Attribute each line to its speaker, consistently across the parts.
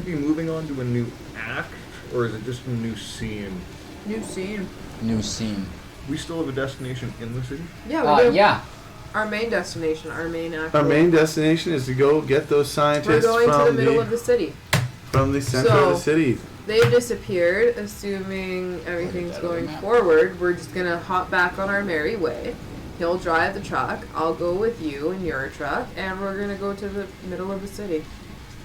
Speaker 1: be moving on to a new act, or is it just a new scene?
Speaker 2: New scene.
Speaker 3: New scene.
Speaker 1: We still have a destination in the city?
Speaker 2: Yeah, we do.
Speaker 3: Yeah.
Speaker 2: Our main destination, our main act.
Speaker 4: Our main destination is to go get those scientists
Speaker 2: We're going to the middle of the city.
Speaker 4: From the center of the city.
Speaker 2: They've disappeared, assuming everything's going forward. We're just going to hop back on our merry way. He'll drive the truck. I'll go with you in your truck, and we're going to go to the middle of the city.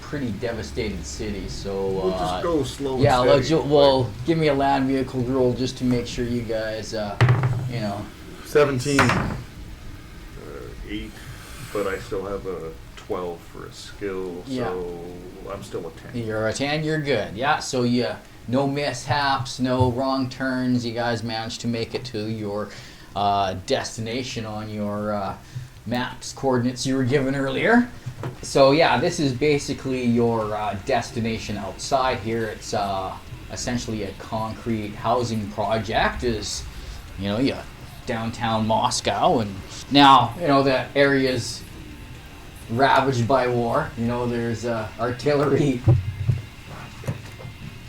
Speaker 3: Pretty devastated city, so...
Speaker 1: We'll just go slow and
Speaker 3: yeah,
Speaker 1: steady.
Speaker 3: well, give me a land vehicle roll just to make sure you guys,
Speaker 4: 17.
Speaker 1: 8, but I still have a 12 for a skill, so I'm still a 10.
Speaker 3: You're a 10, you're good. Yeah, so no mishaps, no wrong turns. You guys managed to make it to your destination on your maps coordinates you were given earlier. So yeah, this is basically your destination outside here. It's essentially a concrete housing project. Is downtown Moscow, and now the area's ravaged by war. There's artillery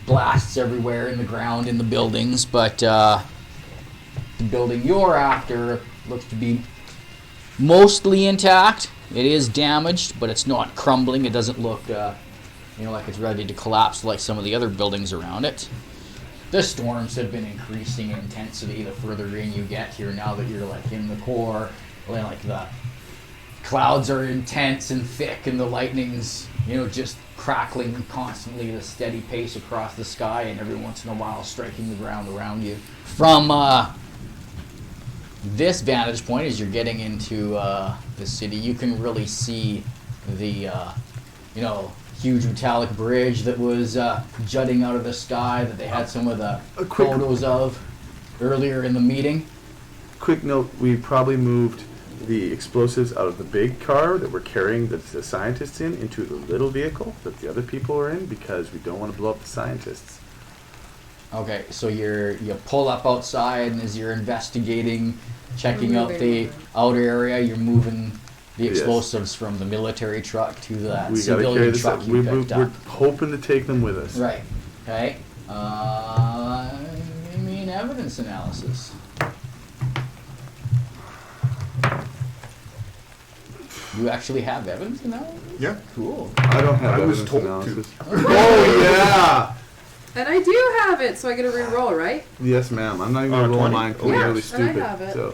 Speaker 3: blasts everywhere in the ground, in the buildings, but the building you're after looks to be mostly intact. It is damaged, but it's not crumbling. It doesn't look like it's ready to collapse like some of the other buildings around it. The storms have been increasing in intensity the further in you get here, now that you're in the core. Like the clouds are intense and thick, and the lightning's just crackling constantly at a steady pace across the sky, and every once in a while striking the ground around you. From this vantage point, as you're getting into the city, you can really see the huge metallic bridge that was jutting out of the sky that they had some of the photos of earlier in the meeting.
Speaker 4: Quick note, we probably moved the explosives out of the big car that we're carrying the scientists into the little vehicle that the other people are in, because we don't want to blow up the scientists.
Speaker 3: Okay, so you pull up outside, and as you're investigating, checking out the outer area, you're moving the explosives from the military truck to that civilian truck you picked up.
Speaker 4: We're hoping to take them with us.
Speaker 3: Right. Okay. Evidence analysis. You actually have evidence analysis?
Speaker 1: Yeah.
Speaker 3: Cool.
Speaker 4: I don't have evidence
Speaker 1: told
Speaker 4: analysis. Oh, yeah!
Speaker 2: And I do have it, so I get a re-roll, right?
Speaker 4: Yes, ma'am. I'm not even going to roll
Speaker 1: 20?
Speaker 4: mine because I'm
Speaker 2: Yeah,
Speaker 4: really
Speaker 2: and I
Speaker 4: stupid.
Speaker 2: have it.
Speaker 4: So.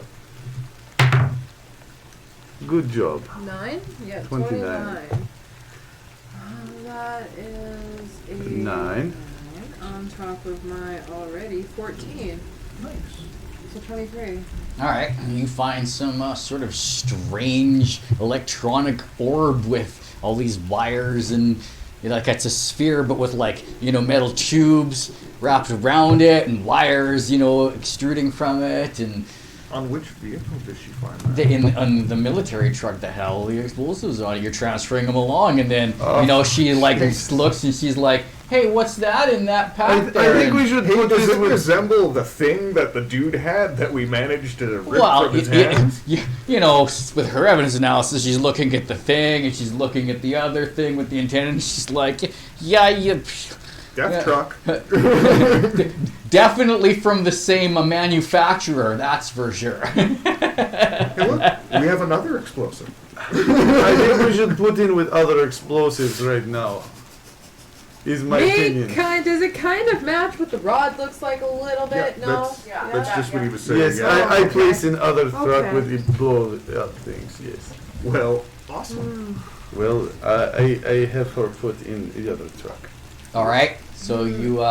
Speaker 4: Good job.
Speaker 2: 9? Yeah,
Speaker 4: 29.
Speaker 2: 29. That is a
Speaker 4: 9.
Speaker 2: on top of my already 14.
Speaker 1: Nice.
Speaker 2: So 23.
Speaker 3: All right. You find some sort of strange electronic orb with all these wires, and it's a sphere, but with metal tubes wrapped around it, and wires extruding from it. And
Speaker 1: on which vehicle did she find that?
Speaker 3: on the military truck that had all the explosives on it. You're transferring them along, and then she looks, and she's like, "Hey, what's that in that pack there?"
Speaker 4: I think we should put
Speaker 1: does
Speaker 4: this
Speaker 1: it
Speaker 4: with...
Speaker 1: resemble the thing that the dude had that we managed to rip from his hands?
Speaker 3: With her evidence analysis, she's looking at the thing, and she's looking at the other thing with the antenna, and she's like,
Speaker 1: Death truck.
Speaker 3: Definitely from the same manufacturer, that's for sure.
Speaker 1: Hey, look, we have another explosive.
Speaker 4: I think we should put in with other explosives right now. Is my opinion.
Speaker 2: Does it kind of match what the rod looks like a little bit? No?
Speaker 1: That's just what he was saying.
Speaker 4: Yes,
Speaker 1: yeah.
Speaker 4: I place in other truck
Speaker 2: Okay.
Speaker 4: with the blow up things, yes.
Speaker 1: Well, awesome.
Speaker 4: Well, I have her put in the other truck.
Speaker 3: All right, so you...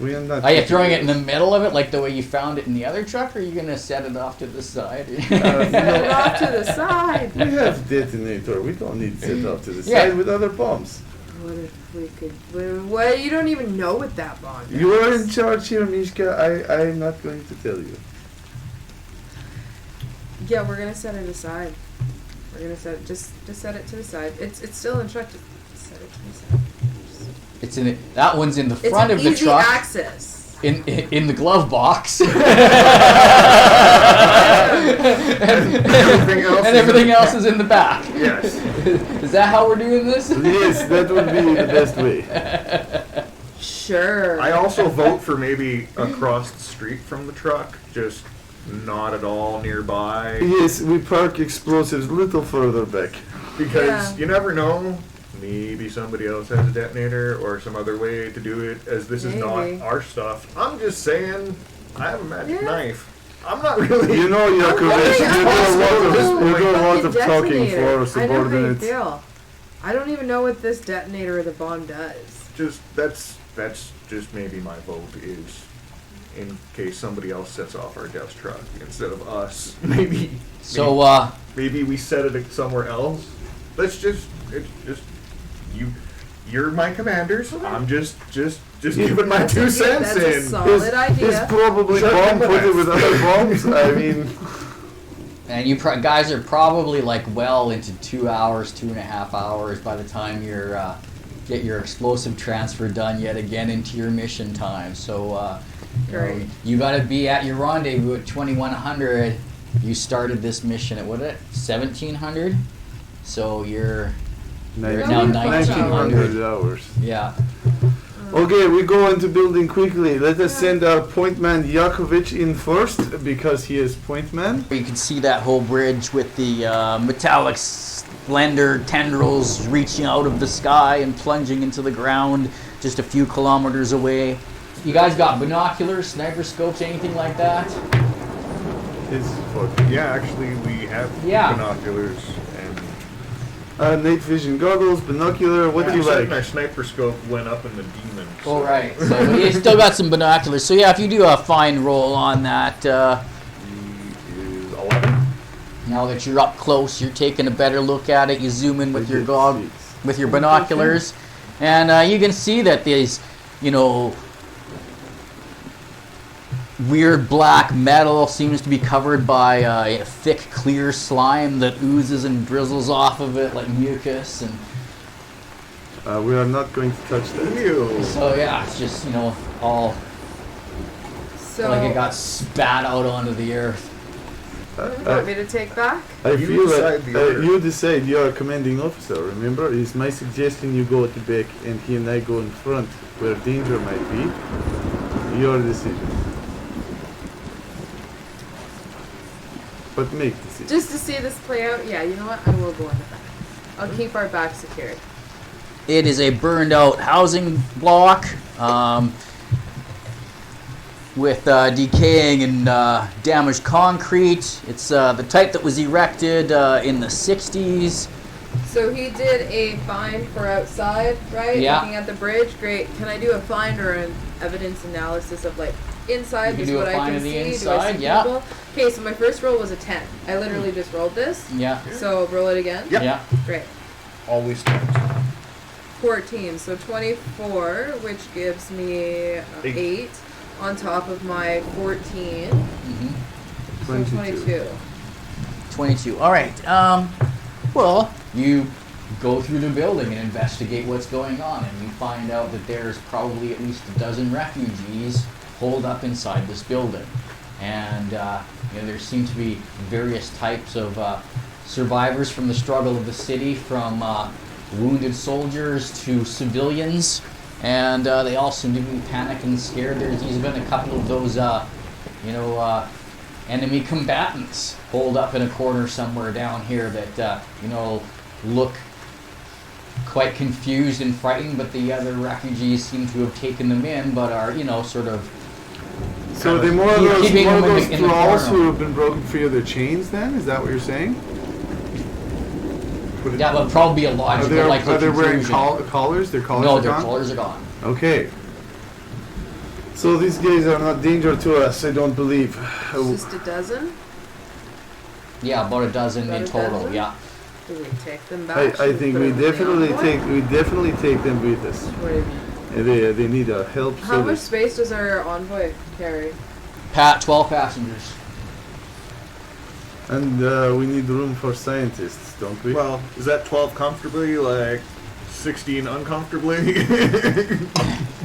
Speaker 4: We are not...
Speaker 3: Are you throwing it in the middle of it, like the way you found it in the other truck, or are you going to set it off to the side?
Speaker 2: Set it off to the side.
Speaker 4: We have detonator. We don't need to set off to the side with other bombs.
Speaker 2: What if we could... Well, you don't even know what that bomb is.
Speaker 4: You are in charge here, Mishka. I'm not going to tell you.
Speaker 2: Yeah, we're gonna set it aside. We're gonna set it, just set it to the side. It's still in truck. Just set it to the side.
Speaker 3: That one's in the front of the
Speaker 2: easy
Speaker 3: truck.
Speaker 2: access.
Speaker 3: in the glove box.
Speaker 1: And
Speaker 3: everything else is in the back.
Speaker 1: Yes.
Speaker 3: Is that how we're doing this?
Speaker 4: Yes, that would be the best way.
Speaker 2: Sure.
Speaker 1: I also vote for maybe across the street from the truck, just not at all nearby.
Speaker 4: Yes, we park explosives a little further back.
Speaker 1: Because you never know, maybe somebody else has a detonator or some other way to do it, as this is not
Speaker 2: Maybe.
Speaker 1: our stuff. I'm just saying, I have a magic knife. I'm not really...
Speaker 4: You know, Yakovich, you do a lot of talking for
Speaker 2: I know how you
Speaker 4: subordinates.
Speaker 2: feel. I don't even know what this detonator of the bomb does.
Speaker 1: Just, that's just maybe my vote is, in case somebody else sets off our death truck instead of us. Maybe we set it somewhere else. Let's just you're my commanders. I'm just giving my 2 cents
Speaker 2: That's a
Speaker 1: in.
Speaker 2: solid idea.
Speaker 4: It's probably
Speaker 1: Shut
Speaker 4: bomb
Speaker 1: up.
Speaker 4: put it with other bombs. I mean,
Speaker 3: And you guys are probably like well into 2 hours, 2.5 hours by the time you're get your explosive transfer done yet again into your mission time. So you got to be at your rendezvous at 2100. You started this mission at 1700. So you're now 1900
Speaker 4: hours.
Speaker 3: Yeah.
Speaker 4: Okay, we go into building quickly. Let us send our point man Yakovich in first because he is point man.
Speaker 3: You can see that whole bridge with the metallic slender tendrils reaching out of the sky and plunging into the ground just a few kilometers away. You guys got binoculars, sniper scopes, anything like that?
Speaker 1: Yeah, actually, we have binoculars and
Speaker 4: night vision goggles, binocular. What do you like?
Speaker 1: My sniper scope went up in the demon.
Speaker 3: All right. So you still got some binoculars. So yeah, if you do a fine roll on that,
Speaker 1: Is 11.
Speaker 3: now that you're up close, you're taking a better look at it. You zoom in with your with your binoculars, and you can see that these, weird black metal seems to be covered by a thick, clear slime that oozes and drizzles off of it like mucus, and
Speaker 4: we are not going to touch that.
Speaker 3: so yeah, it's just all like it got spat out onto the earth.
Speaker 2: You want me to take back?
Speaker 4: I
Speaker 1: You
Speaker 4: feel
Speaker 1: decide
Speaker 4: that
Speaker 1: the order.
Speaker 4: you decide. You are a commanding officer. Remember, it's my suggestion you go at the back and he and I go in front where danger might be. Your decision. But make decisions.
Speaker 2: Just to see this play out, yeah, you know what? I will go in the back. I'll keep our back secured.
Speaker 3: It is a burned out housing block with decaying and damaged concrete. It's the type that was erected in the 60s.
Speaker 2: So he did a find for outside, right?
Speaker 3: Yeah.
Speaker 2: Looking at the bridge. Great. Can I do a find or an evidence analysis of like inside?
Speaker 3: You can
Speaker 2: This
Speaker 3: do
Speaker 2: is
Speaker 3: a
Speaker 2: what I
Speaker 3: find
Speaker 2: can
Speaker 3: of the
Speaker 2: see. Do I
Speaker 3: inside,
Speaker 2: see
Speaker 3: yeah.
Speaker 2: people? Okay, so my first roll was a 10. I literally just rolled this.
Speaker 3: Yeah.
Speaker 2: So roll it again.
Speaker 1: Yep.
Speaker 3: Yeah.
Speaker 2: Great.
Speaker 1: Always times.
Speaker 2: 14. So 24, which gives me 8 on top of my 14.
Speaker 3: Mm-hmm.
Speaker 2: So 22.
Speaker 3: 22. All right. Well, you go through the building and investigate what's going on, and you find out that there's probably at least a dozen refugees holed up inside this building. And there seem to be various types of survivors from the struggle of the city, from wounded soldiers to civilians, and they all seem to be panicked and scared. There's been a couple of those, enemy combatants holed up in a corner somewhere down here that, look quite confused and frightened, but the other refugees seem to have taken them in, but are, sort of...
Speaker 4: So they're more of
Speaker 3: keeping them
Speaker 4: those
Speaker 3: in the
Speaker 4: thralls
Speaker 3: corner.
Speaker 4: who have been broken free of their chains then? Is that what you're saying?
Speaker 3: That would probably be a
Speaker 4: Are
Speaker 3: logical,
Speaker 4: they,
Speaker 3: like
Speaker 4: are they wearing
Speaker 3: conclusion.
Speaker 4: collars? Their collars
Speaker 3: No,
Speaker 4: are
Speaker 3: their
Speaker 4: gone?
Speaker 3: collars are gone.
Speaker 4: Okay. So these guys are not danger to us, I don't believe.
Speaker 2: Just a dozen?
Speaker 3: Yeah, about a dozen
Speaker 2: About
Speaker 3: in
Speaker 2: a
Speaker 3: total,
Speaker 2: dozen?
Speaker 3: yeah.
Speaker 2: Do we take them back?
Speaker 4: I
Speaker 2: Should
Speaker 4: think
Speaker 2: put
Speaker 4: we
Speaker 2: them in the
Speaker 4: definitely
Speaker 2: envoy?
Speaker 4: take them with us.
Speaker 2: What do you mean?
Speaker 4: They need our help.
Speaker 2: How much space does our envoy carry?
Speaker 3: 12 passengers.
Speaker 4: And we need room for scientists, don't we?
Speaker 1: Well, is that 12 comfortably, like 16 uncomfortably?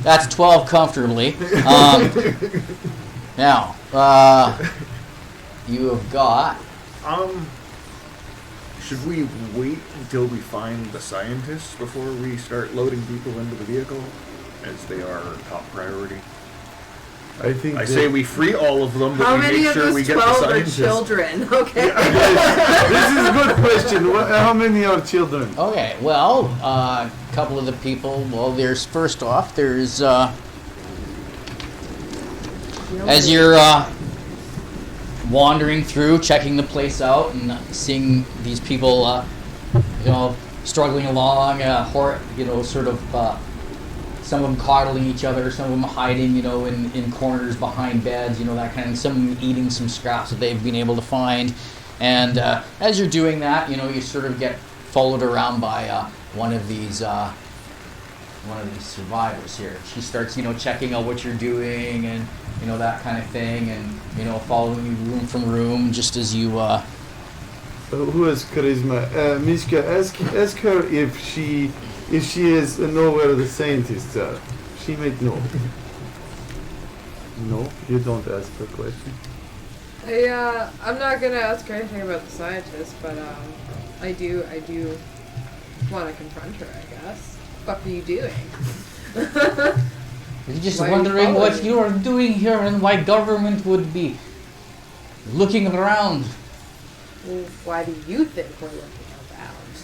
Speaker 3: That's 12 comfortably. Now, you have got...
Speaker 1: Should we wait until we find the scientists before we start loading people into the vehicle, as they are our top priority? I say we free all of them, but we make sure we get the scientists.
Speaker 2: How many of those 12 are children? Okay.
Speaker 4: This is a good question. How many are children?
Speaker 3: Okay, well, a couple of the people, well, there's, first off, there's, as you're wandering through, checking the place out, and seeing these people, struggling along, sort of, some of them coddling each other, some of them hiding, in corners behind beds, that kind of thing. Some of them eating some scraps that they've been able to find. And as you're doing that, you sort of get followed around by one of these survivors here. She starts, checking out what you're doing and, that kind of thing, and, following you room from room, just as you...
Speaker 4: Who has charisma? Mishka, ask her if she is know where the scientists are. She might know. No, you don't ask her question.
Speaker 2: I'm not gonna ask her anything about the scientists, but I do want to confront her, I guess. What are you doing?
Speaker 3: You're just wondering what you are doing here and why government would be looking around.
Speaker 2: Well, why do you think we're looking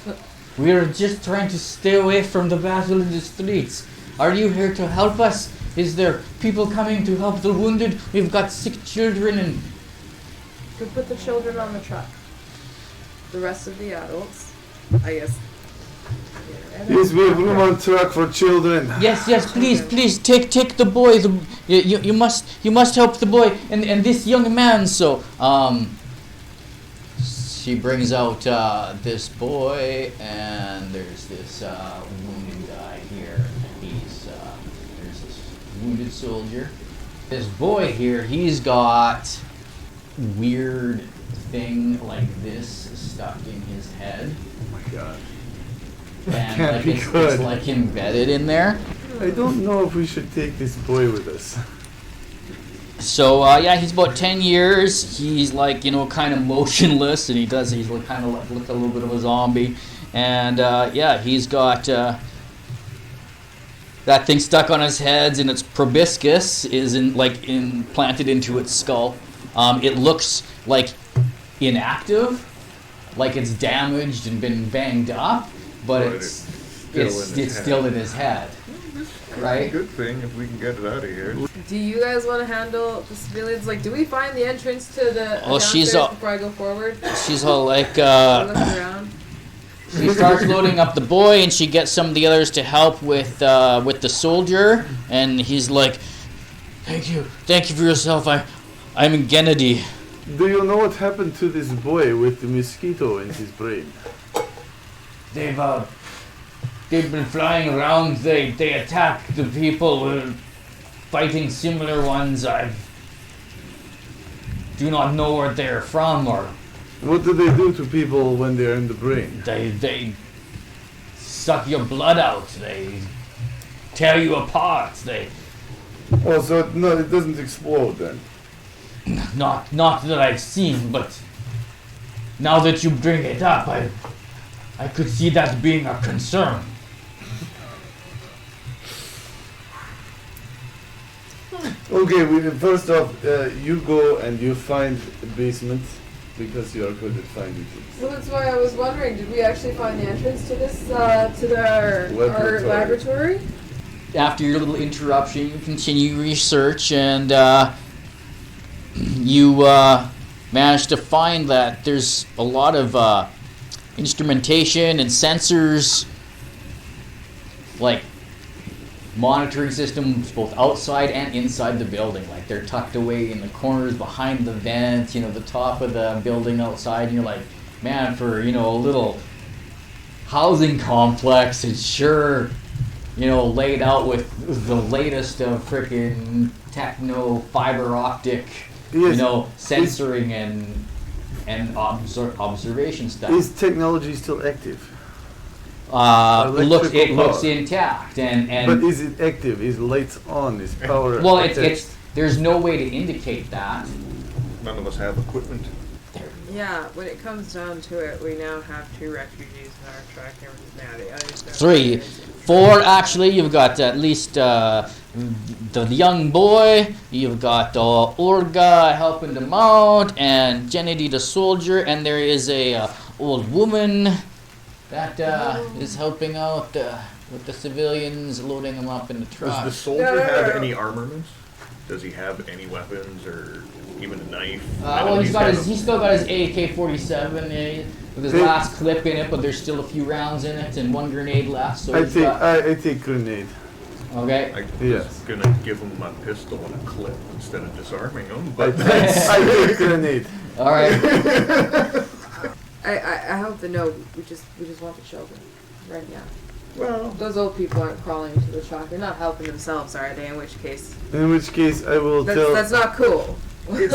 Speaker 2: around?
Speaker 3: We are just trying to stay away from the battle in the streets. Are you here to help us? Is there people coming to help the wounded? We've got sick children and...
Speaker 2: Could put the children on the truck. The rest of the adults, I guess.
Speaker 4: Yes, we have room on truck for children.
Speaker 3: Yes, please take the boy. You must help the boy and this young man. So she brings out this boy, and there's this wounded guy here. There's this wounded soldier. This boy here, he's got weird thing like this stuck in his head.
Speaker 4: Oh my god.
Speaker 3: And
Speaker 4: Can't be good.
Speaker 3: It's like embedded in there.
Speaker 4: I don't know if we should take this boy with us.
Speaker 3: So he's about 10 years. He's like, kind of motionless, and he's kind of look a little bit of a zombie. And he's got that thing stuck on his head, and its proboscis is implanted into its skull. It looks like inactive, like it's damaged and been banged up, but it's still in his head. Right?
Speaker 1: Good thing if we can get it out of here.
Speaker 2: Do you guys want to handle the civilians? Like, do we find the entrance to the
Speaker 3: she's
Speaker 2: before I go forward?
Speaker 3: She's all like,
Speaker 2: Look around.
Speaker 3: She starts loading up the boy, and she gets some of the others to help with the soldier, and he's like, thank you for yourself. I'm Gennady.
Speaker 4: Do you know what happened to this boy with the mosquito in his brain?
Speaker 3: They've been flying around. They attack the people, fighting similar ones. I do not know where they're from, or
Speaker 4: what do they do to people when they're in the brain?
Speaker 3: They suck your blood out. They tear you apart.
Speaker 4: Oh, so it doesn't explode then?
Speaker 3: Not that I've seen, but now that you bring it up, I could see that being a concern.
Speaker 4: Okay, first off, you go and you find the basement because you are good at finding things.
Speaker 2: Well, that's why I was wondering, did we actually find the entrance to this, our laboratory?
Speaker 3: After your little interruption, you continue research, and you manage to find that there's a lot of instrumentation and sensors, like monitoring systems both outside and inside the building. Like, they're tucked away in the corners behind the vent, the top of the building outside, and you're like, man, for a little housing complex, it's sure laid out with the latest of frickin' techno fiber optic censoring and observation stuff.
Speaker 4: Is technology still active?
Speaker 3: It looks
Speaker 4: power.
Speaker 3: intact, and
Speaker 4: But is it active? Is lights on? Is power?
Speaker 3: well,
Speaker 4: attached?
Speaker 3: there's no way to indicate that.
Speaker 1: None of us have equipment.
Speaker 2: Yeah, when it comes down to it, we now have 2 refugees in our truck. There was Nadia.
Speaker 3: 3, 4 actually. You've got at least the young boy. You've got Olga helping them out, and Kennedy the soldier, and there is a old woman that is helping out with the civilians, loading them up in the truck.
Speaker 1: Does the soldier have any armaments? Does he have any weapons or even a knife?
Speaker 3: Well, he's still got his AK-47 with his last clip in it, but there's still a few rounds in it and 1 grenade left. So
Speaker 4: I take grenade.
Speaker 3: Okay.
Speaker 1: I was
Speaker 4: Yes.
Speaker 1: gonna give him a pistol and a clip instead of disarming him, but
Speaker 4: I take grenade.
Speaker 3: All right.
Speaker 2: I hope to know we just want the children right now.
Speaker 1: well,
Speaker 2: Those old people aren't crawling into the truck. They're not helping themselves, are they? In which case,
Speaker 4: I will tell.
Speaker 2: that's not cool.
Speaker 1: it's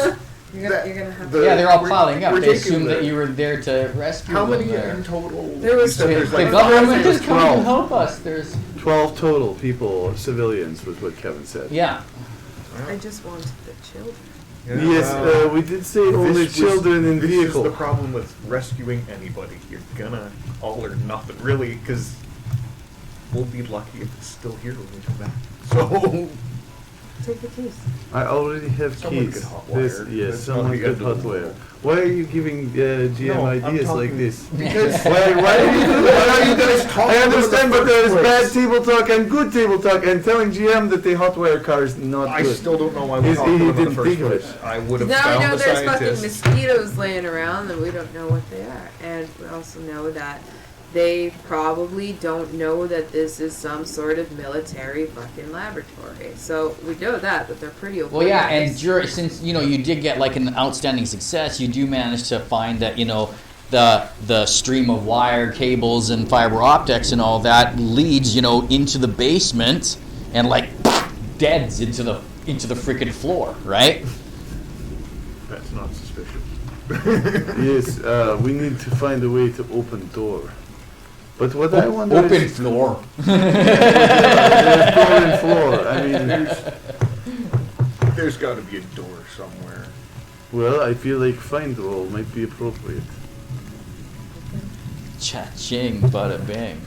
Speaker 2: You're gonna have
Speaker 1: the-
Speaker 2: to.
Speaker 3: Yeah, they're all
Speaker 1: we're-
Speaker 3: piling up.
Speaker 1: we're
Speaker 3: They
Speaker 1: taking
Speaker 3: assume that
Speaker 1: the-
Speaker 3: you were there to rescue
Speaker 1: how
Speaker 3: them
Speaker 1: many
Speaker 3: there.
Speaker 1: in total?
Speaker 2: There was-
Speaker 1: You said there's
Speaker 3: The
Speaker 1: like
Speaker 3: government is
Speaker 2: 5,000.
Speaker 3: coming to
Speaker 4: 12.
Speaker 3: help us. There's
Speaker 4: 12 total people, civilians, was what Kevin said.
Speaker 3: yeah.
Speaker 2: I just wanted the children.
Speaker 1: Yeah,
Speaker 4: Yes,
Speaker 1: well,
Speaker 4: we did say only
Speaker 1: this
Speaker 4: children in
Speaker 1: this
Speaker 4: vehicle.
Speaker 1: is the problem with rescuing anybody. You're gonna all or nothing, really, because we'll be lucky if it's still here when we come back. So
Speaker 2: Take the keys.
Speaker 4: I already have
Speaker 1: Someone
Speaker 4: keys.
Speaker 1: could hotwire.
Speaker 4: Yes,
Speaker 1: That's
Speaker 4: someone
Speaker 1: not the
Speaker 4: could
Speaker 1: end of the
Speaker 4: hotwire.
Speaker 1: world.
Speaker 4: Why are you giving GM
Speaker 1: No, I'm
Speaker 4: ideas like
Speaker 1: talking-
Speaker 4: this?
Speaker 1: because
Speaker 4: Why are you
Speaker 1: why are you guys talking
Speaker 4: I understand,
Speaker 1: about
Speaker 4: but there is
Speaker 1: the
Speaker 4: bad
Speaker 1: first
Speaker 4: table talk and good table talk, and telling GM that they hotwire car is not
Speaker 1: I
Speaker 4: good.
Speaker 1: still don't know why we
Speaker 4: He's-
Speaker 1: talked
Speaker 4: he
Speaker 1: about it in
Speaker 4: didn't
Speaker 1: the first
Speaker 4: think of it.
Speaker 1: place. I would have
Speaker 2: Now we
Speaker 1: found
Speaker 2: know
Speaker 1: the
Speaker 2: there's fucking
Speaker 1: scientist.
Speaker 2: mosquitoes laying around and we don't know what they are. And we also know that they probably don't know that this is some sort of military fucking laboratory. So we know that, but they're pretty
Speaker 3: Well, yeah, and
Speaker 2: oblivious.
Speaker 3: since you did get like an outstanding success, you do manage to find that the stream of wire cables and fiber optics and all that leads into the basement and like deads into the freaking floor, right?
Speaker 1: That's not suspicious.
Speaker 4: Yes, we need to find a way to open door. But what I wonder
Speaker 3: Open
Speaker 4: is...
Speaker 3: floor.
Speaker 4: There's door and floor. I mean,
Speaker 1: There's got to be a door somewhere.
Speaker 4: well, I feel like find roll might be appropriate.
Speaker 3: Cha-ching, bada bing.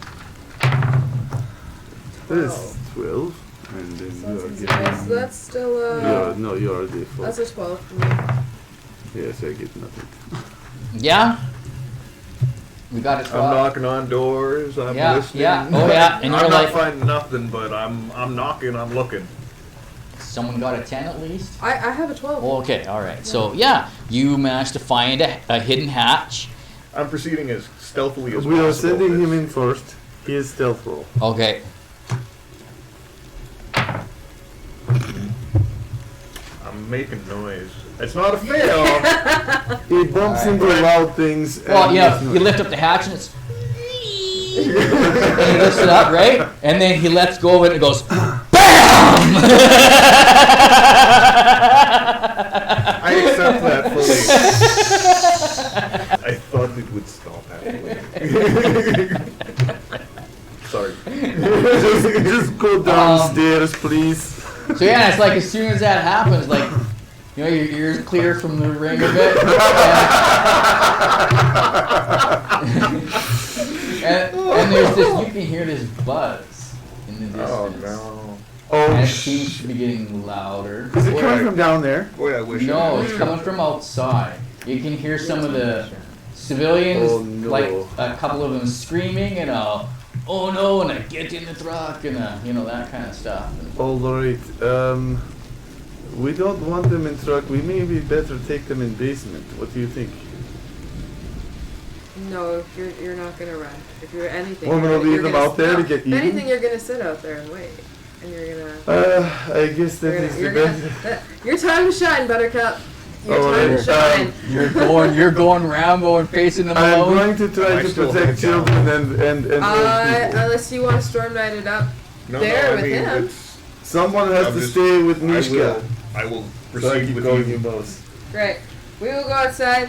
Speaker 4: That's 12. And then you are
Speaker 2: So
Speaker 4: getting...
Speaker 2: that's still
Speaker 4: You are default.
Speaker 2: that's a 12 for me.
Speaker 4: Yes, I get nothing.
Speaker 3: Yeah. We got it.
Speaker 1: I'm knocking on doors. I'm
Speaker 3: Yeah,
Speaker 1: listening.
Speaker 3: yeah, oh yeah, and
Speaker 1: I'm
Speaker 3: you're
Speaker 1: not
Speaker 3: like-
Speaker 1: finding nothing, but I'm knocking. I'm looking.
Speaker 3: Someone got a 10 at least.
Speaker 2: I have a 12.
Speaker 3: Okay, all right. So yeah, you managed to find a hidden hatch.
Speaker 1: I'm proceeding as stealthily as
Speaker 4: We are
Speaker 1: possible.
Speaker 4: sending him in first. He is stealth roll.
Speaker 3: Okay.
Speaker 1: I'm making noise. It's not a fail.
Speaker 4: He bumps into loud things.
Speaker 3: Well,
Speaker 4: and
Speaker 3: yeah,
Speaker 4: makes
Speaker 3: you
Speaker 4: noise.
Speaker 3: lift up the hatch and it's. And he lifts it up, right? And then he lets go of it and it goes, BAM!
Speaker 1: I accept that fully. I thought it would stop halfway. Sorry.
Speaker 4: Just go downstairs, please.
Speaker 3: So yeah, it's like as soon as that happens, like, your ears clear from the ring a bit. And there's this, you can hear this buzz in the distance.
Speaker 1: Oh no.
Speaker 3: And
Speaker 4: Oh,
Speaker 3: it seems to be getting louder.
Speaker 4: is it coming from down there?
Speaker 1: Boy, I wish.
Speaker 3: No,
Speaker 1: I
Speaker 3: it's coming from outside. You can hear some of the civilians,
Speaker 4: Oh, no.
Speaker 3: like a couple of them screaming and oh no, and a get in the truck and that kind of stuff.
Speaker 4: All right. We don't want them in truck. We maybe better take them in basement. What do you think?
Speaker 2: No, you're not gonna run. If you're anything,
Speaker 4: We're gonna leave them out there to get
Speaker 2: If
Speaker 4: eaten?
Speaker 2: anything, you're gonna sit out there and wait, and you're gonna.
Speaker 4: I guess that is the best.
Speaker 2: Your time to shine, Buttercup. Your
Speaker 4: All
Speaker 2: time
Speaker 4: right,
Speaker 2: to shine.
Speaker 3: You're going Rambo and facing them
Speaker 4: I'm
Speaker 3: alone.
Speaker 4: going to try
Speaker 1: I
Speaker 4: to
Speaker 1: still
Speaker 4: protect
Speaker 1: have
Speaker 4: children and old people.
Speaker 2: Unless you want to storm knight it up
Speaker 1: No,
Speaker 2: there
Speaker 1: no, I
Speaker 2: with
Speaker 1: mean,
Speaker 2: him.
Speaker 1: it's,
Speaker 4: Someone has
Speaker 1: I'm
Speaker 4: to
Speaker 1: just-
Speaker 4: stay with Mishka.
Speaker 1: I will
Speaker 4: So I
Speaker 1: proceed
Speaker 4: keep
Speaker 1: with
Speaker 4: going
Speaker 1: you.
Speaker 4: you both.
Speaker 2: Great. We will go outside.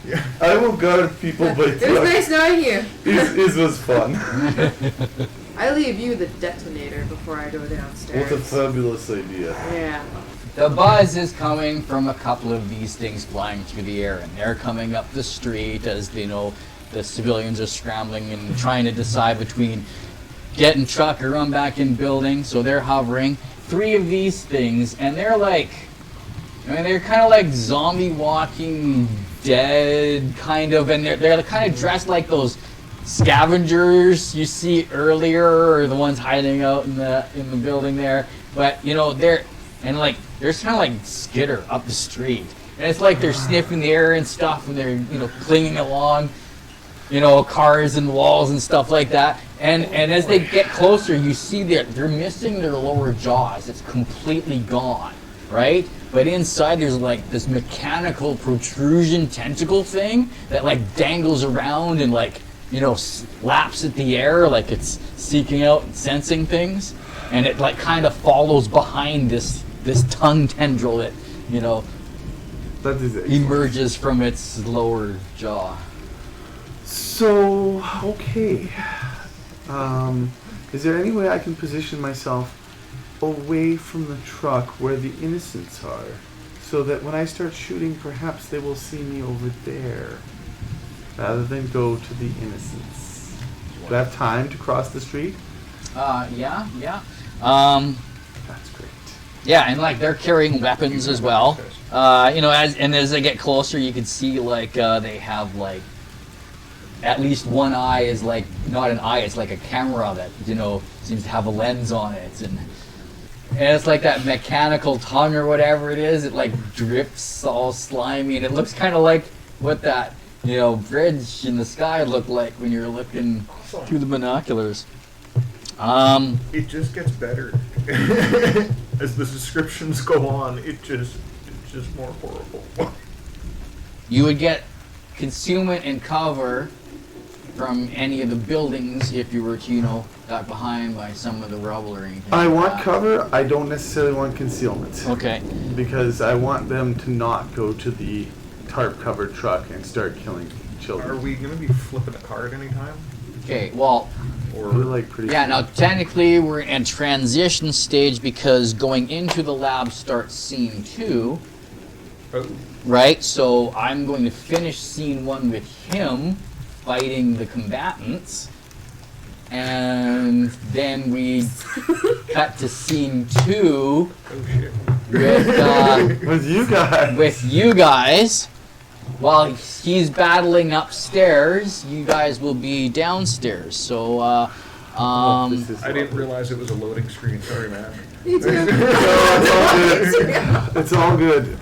Speaker 1: Yeah.
Speaker 4: I will guard people, but
Speaker 2: It was nice knowing you.
Speaker 4: This was fun.
Speaker 2: I leave you the detonator before I go downstairs.
Speaker 4: What a fabulous idea.
Speaker 2: Yeah.
Speaker 3: The buzz is coming from a couple of these things flying through the air, and they're coming up the street as the civilians are scrambling and trying to decide between getting truck or run back in building. So they're hovering. 3 of these things, and they're like, they're kind of like zombie Walking Dead kind of, and they're kind of dressed like those scavengers you see earlier, or the ones hiding out in the building there. But they're kind of like skitter up the street, and it's like they're sniffing the air and stuff, and they're clinging along, cars and walls and stuff like that. And as they get closer, you see they're missing their lower jaws. It's completely gone, right? But inside there's like this mechanical protrusion tentacle thing that like dangles around and slaps at the air like it's seeking out and sensing things, and it like kind of follows behind this tongue tendril that
Speaker 4: That is
Speaker 3: emerges from its lower jaw.
Speaker 4: So, okay. Is there any way I can position myself away from the truck where the innocents are, so that when I start shooting, perhaps they will see me over there, rather than go to the innocents? Do I have time to cross the street?
Speaker 3: Yeah.
Speaker 4: That's great.
Speaker 3: Yeah, and like they're carrying weapons as well. As they get closer, you can see they have at least one eye is not an eye, it's like a camera that seems to have a lens on it, and it's like that mechanical tongue or whatever it is. It drips all slimy, and it looks kind of like what that bridge in the sky looked like when you're looking through the binoculars.
Speaker 1: It just gets better as the descriptions go on. It's just more horrible.
Speaker 3: You would get concealment and cover from any of the buildings if you were to, got behind by some of the rubble or anything.
Speaker 4: I
Speaker 3: like
Speaker 4: want
Speaker 3: that.
Speaker 4: cover. I don't necessarily want concealment.
Speaker 3: Okay.
Speaker 4: Because I want them to not go to the tarp-covered truck and start killing children.
Speaker 1: Are we going to be flipping a card anytime?
Speaker 3: Okay, well,
Speaker 4: We're pretty.
Speaker 3: yeah, now technically we're in transition stage because going into the lab starts scene 2,
Speaker 1: Oh.
Speaker 3: right? So I'm going to finish scene 1 with him fighting the combatants, and then we cut to scene 2
Speaker 1: Oh shit.
Speaker 3: with you guys. While he's battling upstairs, you guys will be downstairs. So,
Speaker 1: I didn't realize it was a loading screen. Sorry, man.
Speaker 2: Me too.
Speaker 4: No, it's all good. It's all good.